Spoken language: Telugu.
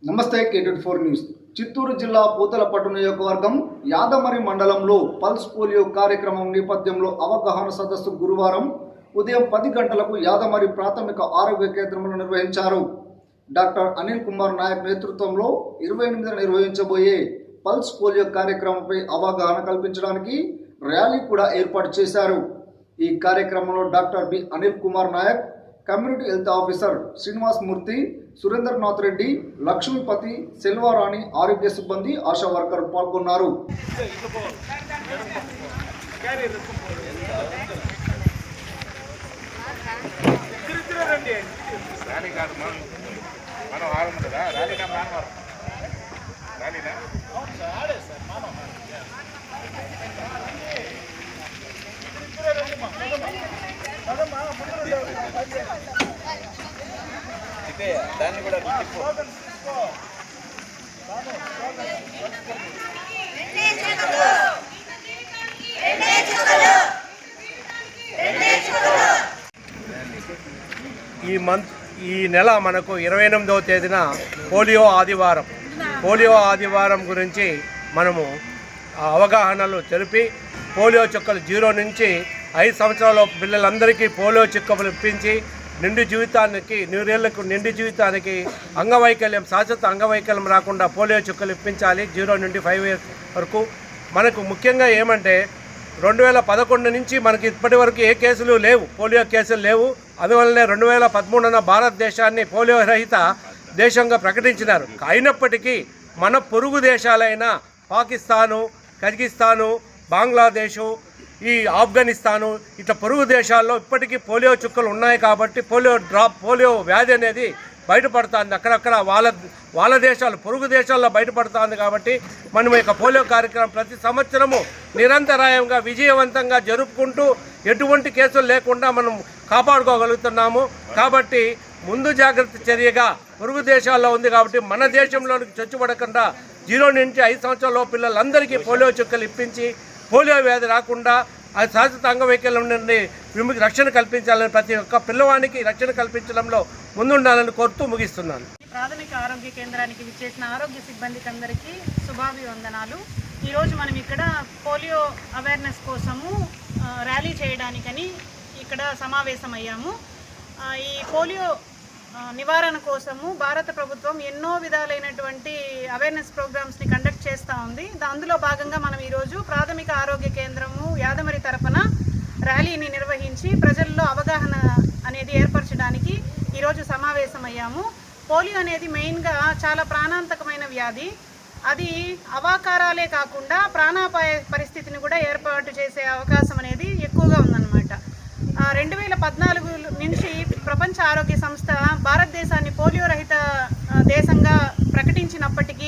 నమస్తే K24 న్యూస్. చిత్తూరు జిల్లా పూతలపట్టు నియోజకవర్గం యాదమరి మండలంలో పల్స్ పోలియో కార్యక్రమం నేపథ్యంలో అవగాహన సదస్సు గురువారం ఉదయం 10 గంటలకు యాదమరి ప్రాథమిక ఆరోగ్య కేంద్రంలో నిర్వహించారు. డాక్టర్ అనిల్ కుమార్ నాయక్ నేతృత్వంలో 28న నిర్వహించబోయే పల్స్ పోలియో కార్యక్రమంపై అవగాహన కల్పించడానికి ర్యాలీ కూడా ఏర్పాటు చేశారు. ఈ కార్యక్రమంలో doctor B Anil Kumar Naik, community health officer Srinivas Murthy, Surendranath Reddy, Lakshmipathi, Selvarani, ఆరోగ్య సిబ్బంది, ఆశా వర్కర్ పాల్గొన్నారు. దాన్ని కూడా ఈ నెల మనకు 28వ తేదీన పోలియో ఆదివారం గురించి మనము అవగాహనలు తెలిపి పోలియో చుక్కలు 0 నుంచి 5 సంవత్సరాల పిల్లలందరికీ పోలియో చుక్కలు ఇప్పించి నిండు జీవితానికి అంగవైకల్యం, శాశ్వత అంగవైకల్యం రాకుండా పోలియో చుక్కలు ఇప్పించాలి 0 నుండి 5 ఇయర్స్ వరకు. మనకు ముఖ్యంగా ఏమంటే 2011 నుంచి మనకి ఇప్పటి వరకు ఏ కేసులు లేవు, పోలియో కేసులు లేవు. అందువల్లనే 2013న భారతదేశాన్ని పోలియో రహిత దేశంగా ప్రకటించినారు. అయినప్పటికీ మన పొరుగు దేశాలైన పాకిస్తాను, కజకిస్తాను, బంగ్లాదేశు, ఈ ఆఫ్ఘనిస్తాను ఇట్లా పొరుగు దేశాల్లో ఇప్పటికీ పోలియో చుక్కలు ఉన్నాయి. కాబట్టి పోలియో వ్యాధి అనేది బయటపడుతుంది. అక్కడక్కడ వాళ్ళ దేశాలు, పొరుగు దేశాల్లో బయటపడుతుంది. కాబట్టి మనం ఈ పోలియో కార్యక్రమం ప్రతి సంవత్సరము నిరంతరాయంగా విజయవంతంగా జరుపుకుంటూ ఎటువంటి కేసులు లేకుండా మనం కాపాడుకోగలుగుతున్నాము. కాబట్టి ముందు జాగ్రత్త చర్యగా పొరుగు దేశాల్లో ఉంది కాబట్టి మన దేశంలోనికి చొచ్చుపడకుండా 0 నుంచి 5 సంవత్సరాల పిల్లలందరికీ పోలియో చుక్కలు ఇప్పించి పోలియో వ్యాధి రాకుండా అది శాశ్వత అంగవైకల్యం నుండి రక్షణ కల్పించాలని, ప్రతి ఒక్క పిల్లవానికి రక్షణ కల్పించడంలో ముందుండాలని కోరుతూ ముగిస్తున్నాను. ప్రాథమిక ఆరోగ్య కేంద్రానికి విచ్చేసిన ఆరోగ్య సిబ్బందికి అందరికీ శుభాభివందనాలు. ఈరోజు మనం ఇక్కడ పోలియో అవేర్నెస్ కోసము ర్యాలీ చేయడానికని ఇక్కడ సమావేశమయ్యాము. ఈ పోలియో నివారణ కోసము భారత ప్రభుత్వం ఎన్నో విధాలైనటువంటి అవేర్నెస్ ప్రోగ్రామ్స్ని కండక్ట్ చేస్తూ ఉంది. అందులో భాగంగా మనం ఈరోజు ప్రాథమిక ఆరోగ్య కేంద్రము యాదమరి తరపున ర్యాలీని నిర్వహించి ప్రజల్లో అవగాహన అనేది ఏర్పరచడానికి ఈరోజు సమావేశమయ్యాము. పోలియో అనేది మెయిన్గా చాలా ప్రాణాంతకమైన వ్యాధి. అది అవాకారాలే కాకుండా ప్రాణాపాయ పరిస్థితిని కూడా ఏర్పాటు చేసే అవకాశం అనేది ఎక్కువగా ఉందన్నమాట. 2014 నుంచి ప్రపంచ ఆరోగ్య సంస్థ భారతదేశాన్ని పోలియో రహిత దేశంగా ప్రకటించినప్పటికీ